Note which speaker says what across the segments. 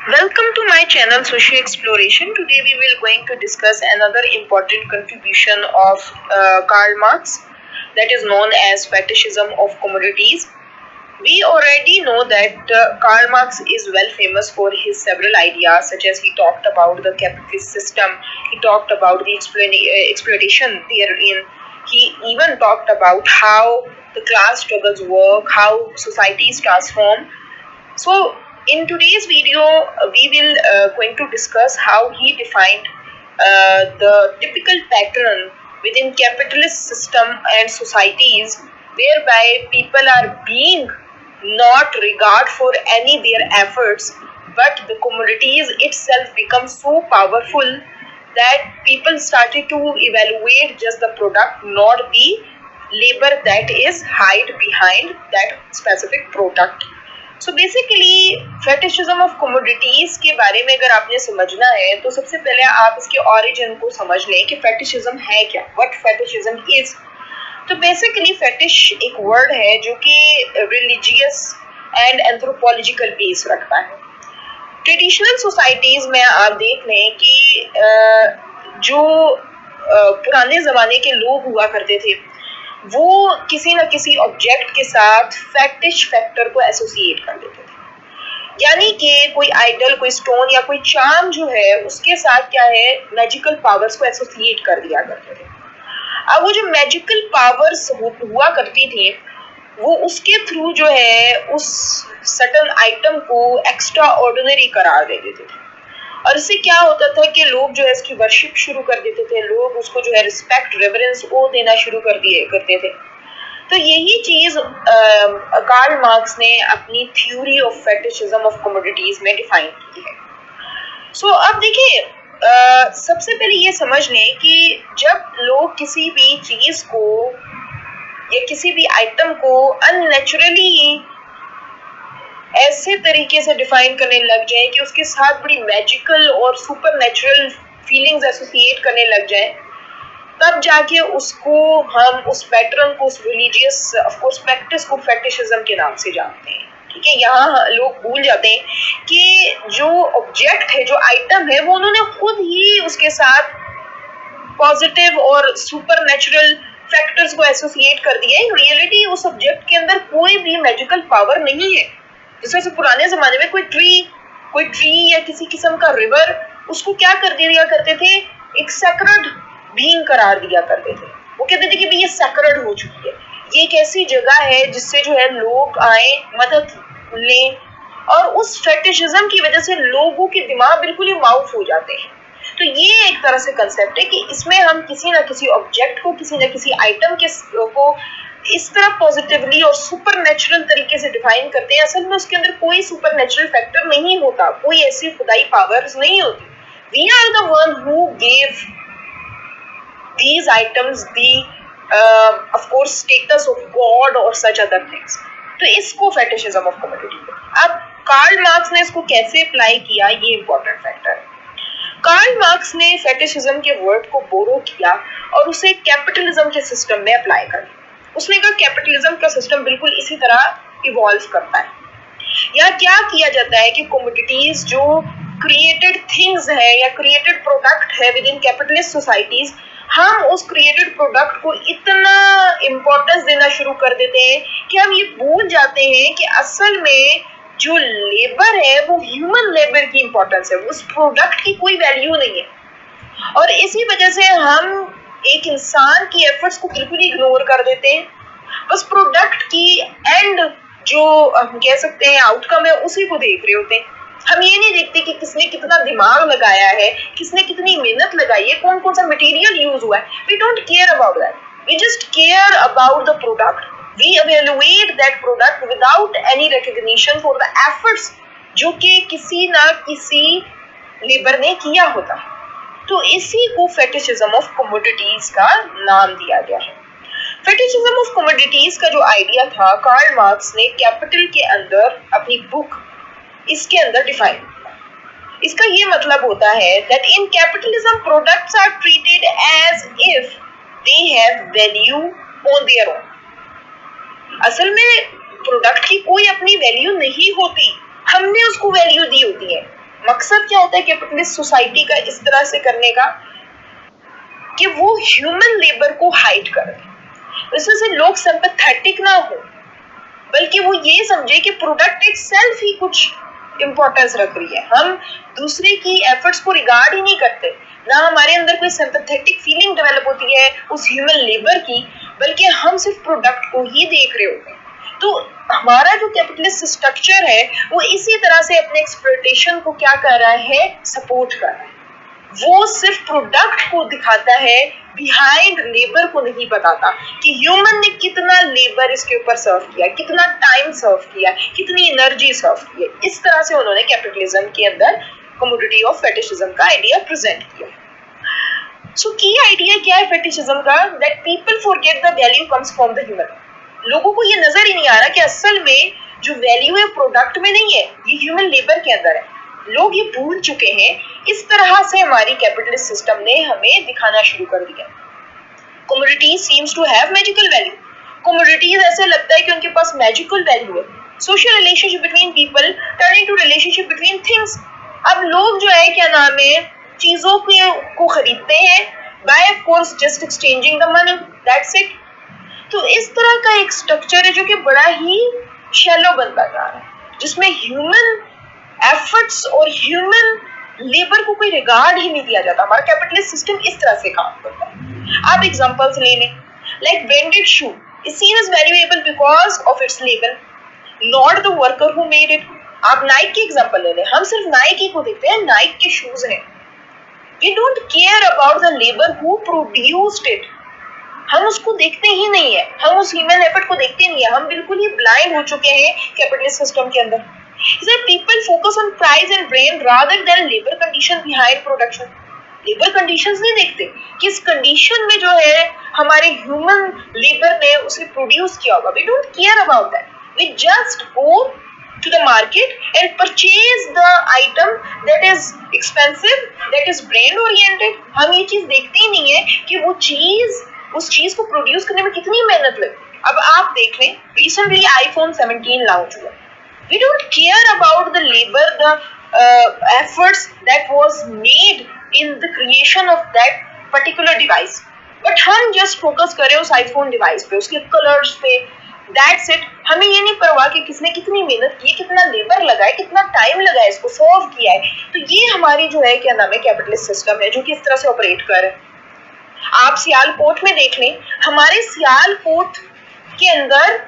Speaker 1: Welcome to my channel Social Exploration. Today we will going to discuss another important contribution of Karl Marx, that is known as fetishism of commodities. We already know that Karl Marx is well famous for his several ideas, such as he talked about the capitalist system, he talked about the exploitation therein, he even talked about how the class struggles work, how societies transform. So in today's video, we will going to discuss how he defined the typical pattern within capitalist system and societies, whereby people are being not regard for any their efforts, but the commodities itself become so powerful that people started to evaluate just the product, not the labor that is hide behind that specific product. So basically fetishism of commodities के बारे में अगर आपने समझना है तो सबसे पहले आप इसके ओरिजिन को समझ लें कि फेटिशिज्म है क्या, व्हाट फेटिशिज्म इज। तो बेसिकली फेटिश एक वर्ड है जो कि रिलीजियस एंड एंथ्रोपोलॉजिकल बेस रखता है। ट्रेडिशनल सोसाइटीज में आप देख लें कि जो पुराने जमाने के लोग हुआ करते थे वो किसी न किसी ऑब्जेक्ट के साथ फेटिश फैक्टर को एसोसिएट कर देते थे, यानी कि कोई आइडल, कोई स्टोन या कोई चार्म जो है उसके साथ क्या है, मैजिकल पावर्स को एसोसिएट कर दिया करते थे। अब वो जो मैजिकल पावर्स हुआ करती थी वो उसके थ्रू जो है उस सर्टेन आइटम को एक्स्ट्रा ऑर्डिनरी करार दे देते थे, और इससे क्या होता था कि लोग जो है इसकी वर्शिप शुरू कर देते थे, लोग उसको जो है रिस्पेक्ट, रेवरेंस वो देना शुरू कर दिए करते थे। तो यही चीज कार्ल मार्क्स ने अपनी theory of fetishism of commodities में डिफाइन की है। सो अब देखिए, सबसे पहले ये समझ लें कि जब लोग किसी भी चीज को या किसी भी आइटम को अननेचुरली ऐसे तरीके से डिफाइन करने लग जाए कि उसके साथ बड़ी मैजिकल और सुपर नेचुरल फीलिंग्स एसोसिएट करने लग जाए, तब जाके उसको हम उस पैटर्न को, उस रिलीजियस ऑफ कोर्स प्रैक्टिस को फेटिशिज्म के नाम से जानते हैं। ठीक है, यहाँ लोग भूल जाते हैं कि जो ऑब्जेक्ट है, जो आइटम है, वो उन्होंने खुद ही उसके साथ पॉजिटिव और सुपर नेचुरल फैक्टर्स को एसोसिएट कर दिया है। इन रियलिटी उस ऑब्जेक्ट के अंदर कोई भी मैजिकल पावर नहीं है। जैसे पुराने जमाने में कोई ट्री या किसी किस्म का रिवर, उसको क्या कर दिया करते थे, एक सैक्रेड बीइंग करार दिया करते थे। वो कहते थे कि भाई ये सैक्रेड हो चुकी है, ये एक ऐसी जगह है जिससे जो है लोग आए, मदद लें, और उस फेटिशिज्म की वजह से लोगों के दिमाग बिल्कुल ही माउफ हो जाते हैं। तो ये एक तरह से कंसेप्ट है कि इसमें हम किसी न किसी ऑब्जेक्ट को, किसी न किसी आइटम को इस तरह पॉजिटिवली और सुपर नेचुरल तरीके से डिफाइन करते हैं। असल में उसके अंदर कोई सुपर नेचुरल फैक्टर नहीं होता, कोई ऐसी खुदाई पावर्स नहीं होती। We are the one who gave these items the of course status of god or such other things। तो इसको फेटिशिज्म ऑफ कमोडिटी। अब कार्ल मार्क्स ने इसको कैसे अप्लाई किया, ये इंपॉर्टेंट फैक्टर है। कार्ल मार्क्स ने फेटिशिज्म के वर्ड को बोरो किया और उसे कैपिटलिज्म के सिस्टम में अप्लाई कर दिया। उसने कहा कैपिटलिज्म का सिस्टम बिल्कुल इसी तरह इवॉल्व करता है। यहाँ क्या किया जाता है कि कमोडिटीज जो क्रिएटेड थिंग्स है या क्रिएटेड प्रोडक्ट है विद इन कैपिटलिस्ट सोसाइटीज, हम उस क्रिएटेड प्रोडक्ट को इतना इम्पोर्टेंस देना शुरू कर देते हैं कि हम ये भूल जाते हैं कि असल में जो लेबर है वो ह्यूमन लेबर की इंपॉर्टेंस है, उस प्रोडक्ट की कोई वैल्यू नहीं है। और इसी वजह से हम एक इंसान की एफर्ट्स को बिल्कुल इग्नोर कर देते हैं, बस प्रोडक्ट की एंड जो हम कह सकते हैं आउटकम है उसी को देख रहे होते हैं। हम ये नहीं देखते कि किसने कितना दिमाग लगाया है, किसने कितनी मेहनत लगाई है, कौन कौन सा मटेरियल यूज हुआ है। We don't care about that, we just care about the product. We evaluate that product without any recognition for the efforts जो कि किसी ना किसी लेबर ने किया होता। तो इसी को फेटिशिज्म ऑफ कमोडिटीज का नाम दिया गया है। फेटिशिज्म ऑफ कमोडिटीज का जो आइडिया था, कार्ल मार्क्स ने कैपिटल के अंदर अपनी बुक इसके अंदर डिफाइन किया। इसका ये मतलब होता है that in capitalism products are treated as if they have value on their own. असल में प्रोडक्ट की कोई अपनी वैल्यू नहीं होती, हमने उसको वैल्यू दी होती है। मकसद क्या होता है कैपिटलिस्ट सोसाइटी का इस तरह से करने का कि वो ह्यूमन लेबर को हाइड करे, इससे लोग सिंपैथेटिक ना हो, बल्कि वो ये समझे कि प्रोडक्ट इटसेल्फ ही कुछ इंपॉर्टेंस रख रही है। हम दूसरे की एफर्ट्स को रिगार्ड ही नहीं करते, ना हमारे अंदर कोई सिंपैथेटिक फीलिंग डेवलप होती है उस ह्यूमन लेबर की, बल्कि हम सिर्फ प्रोडक्ट को ही देख रहे होते हैं। तो हमारा जो कैपिटलिस्ट स्ट्रक्चर है वो इसी तरह से अपने एक्सप्लॉयटेशन को क्या कर रहा है, सपोर्ट कर रहा है। वो सिर्फ प्रोडक्ट को दिखाता है, बिहाइंड लेबर को नहीं बताता कि ह्यूमन ने कितना लेबर इसके ऊपर सर्व किया, कितना टाइम सर्व किया, कितनी एनर्जी सर्व की है। इस तरह से उन्होंने कैपिटलिज्म के अंदर कमोडिटी ऑफ फेटिशिज्म का आइडिया प्रेजेंट किया। सो की आइडिया क्या है फेटिशिज्म का, that people forget the value comes from the human. लोगों को ये नजर ही नहीं आ रहा कि असल में जो वैल्यू है प्रोडक्ट में नहीं है, ये ह्यूमन लेबर के अंदर है। लोग ये भूल चुके हैं। इस तरह से हमारी कैपिटलिस्ट सिस्टम ने हमें दिखाना शुरू कर दिया। Commodities seems to have magical value. Commodities ऐसे लगता है कि उनके पास मैजिकल वैल्यू है। Social relationship between people turning to relationship between things. अब लोग जो है क्या नाम है, चीजों को खरीदते हैं, buy of course just exchanging the money, that's it. तो इस तरह का एक स्ट्रक्चर है जो कि बड़ा ही शैलो बनता जा रहा है, जिसमें ह्यूमन एफर्ट्स और ह्यूमन लेबर को कोई रिगार्ड ही नहीं दिया जाता। हमारा कैपिटलिस्ट सिस्टम इस तरह से काम करता है। आप एग्जांपल्स ले लें, like branded shoe is seen as valuable because of its labour, not the worker who made it. आप नाइक की एग्जांपल ले लें, हम सिर्फ नाइक को देखते हैं, नाइक के शूज हैं। We don't care about the labour who produced it. हम उसको देखते ही नहीं है, हम उस ह्यूमन एफर्ट को देखते नहीं है। हम बिल्कुल ही ब्लाइंड हो चुके हैं कैपिटलिस्ट सिस्टम के अंदर। People focus on price and brand rather than labor condition behind production. Labour conditions नहीं देखते कि इस कंडीशन में जो है हमारे ह्यूमन लेबर ने उसे प्रोड्यूस किया होगा। We don't care about that, we just go to the market and purchase the item that is expensive, that is brand oriented. हम ये चीज देखते ही नहीं है कि वो चीज, उस चीज को प्रोड्यूस करने में कितनी मेहनत लगी। अब आप देख लें, रिसेंटली iPhone 17 लॉन्च हुआ। We don't care about the labor, the efforts that was made in the creation of that particular device. But हम just focus करें उस iPhone device पे, उसके colors पे, that's it. हमें ये नहीं परवाह कि किसने कितनी मेहनत की है, कितना लेबर लगा है, कितना टाइम लगा है इसको सॉल्व किया है। तो ये हमारी जो है क्या नाम है कैपिटलिस्ट सिस्टम है जो कि इस तरह से ऑपरेट कर रहे हैं। आप सियालकोट में देख लें, हमारे सियालकोट के अंदर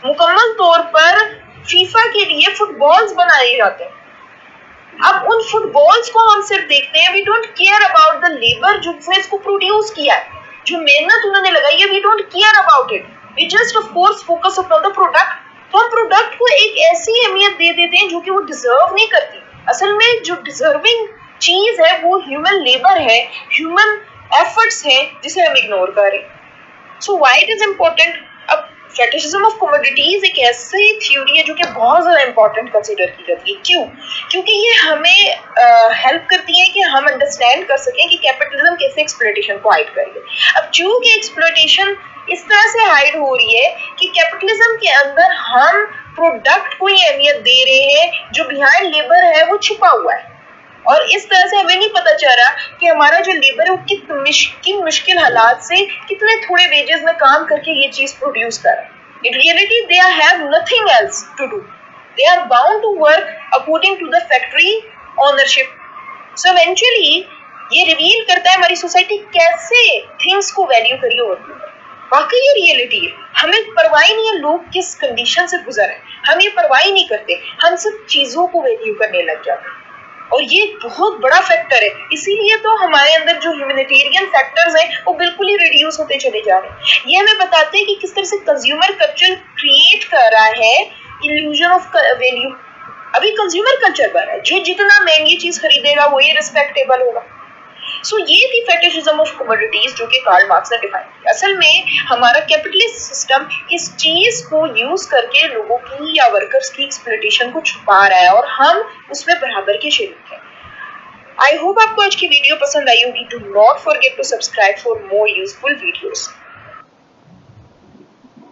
Speaker 1: मुकम्मल तौर पर फीफा के लिए फुटबॉल्स बनाए जाते हैं। अब उन फुटबॉल्स को हम सिर्फ देखते हैं, we don't care about the labour जिसने इसको प्रोड्यूस किया है, जो मेहनत उन्होंने लगाई है, we don't care about it, we just of course focus upon the product. तो हम प्रोडक्ट को एक ऐसी अहमियत दे देते हैं जो कि वो डिजर्व नहीं करती। असल में जो डिजर्विंग चीज है वो ह्यूमन लेबर है, ह्यूमन एफर्ट्स है, जिसे हम इग्नोर कर रहे हैं। So why it is important. अब फेटिशिज्म ऑफ कमोडिटीज एक ऐसी थ्योरी है जो कि बहुत ज्यादा इंपॉर्टेंट कंसीडर की जाती है। क्यों? क्योंकि ये हमें हेल्प करती है कि हम अंडरस्टैंड कर सकें कि कैपिटलिज्म कैसे एक्सप्लॉयटेशन को हाइड करेगी। अब चूंकि एक्सप्लॉयटेशन इस तरह से हाइड हो रही है कि कैपिटलिज्म के अंदर हम प्रोडक्ट को ही अहमियत दे रहे हैं, जो बिहाइंड लेबर है वो छुपा हुआ है। और इस तरह से हमें नहीं पता चल रहा कि हमारा जो लेबर है वो किन मुश्किल हालात से कितने थोड़े वेजेस में काम करके ये चीज प्रोड्यूस कर रहा है। In reality they have nothing else to do, they are bound to work according to the factory ownership. So eventually ये रिवील करता है हमारी सोसाइटी कैसे थिंग्स को वैल्यू करी होती है। वाकई ये रियलिटी है, हमें परवाह नहीं है लोग किस कंडीशन से गुजर है, हम ये परवाह नहीं करते, हम सब चीजों को वैल्यू करने लग जाते हैं। और ये बहुत बड़ा फैक्टर है, इसीलिए तो हमारे अंदर जो ह्यूमैनिटेरियन फैक्टर्स हैं वो बिल्कुल ही रिड्यूस होते चले जा रहे हैं। ये हमें बताते हैं कि किस तरह से कंज्यूमर कल्चर क्रिएट कर रहा है इल्यूजन ऑफ वैल्यू। अभी कंज्यूमर कल्चर बन रहा है, जो जितना महंगी चीज खरीदेगा वही रिस्पेक्टेबल होगा। सो ये थी फेटिशिज्म ऑफ कमोडिटीज जो कि कार्ल मार्क्स ने डिफाइन किया। असल में हमारा कैपिटलिस्ट सिस्टम इस चीज को यूज करके लोगों की या वर्कर्स की एक्सप्लॉयटेशन को छुपा रहा है और हम उसमें बराबर के शरीक हैं। आई होप आपको आज की वीडियो पसंद आई होगी। Do not forget to subscribe for more useful videos.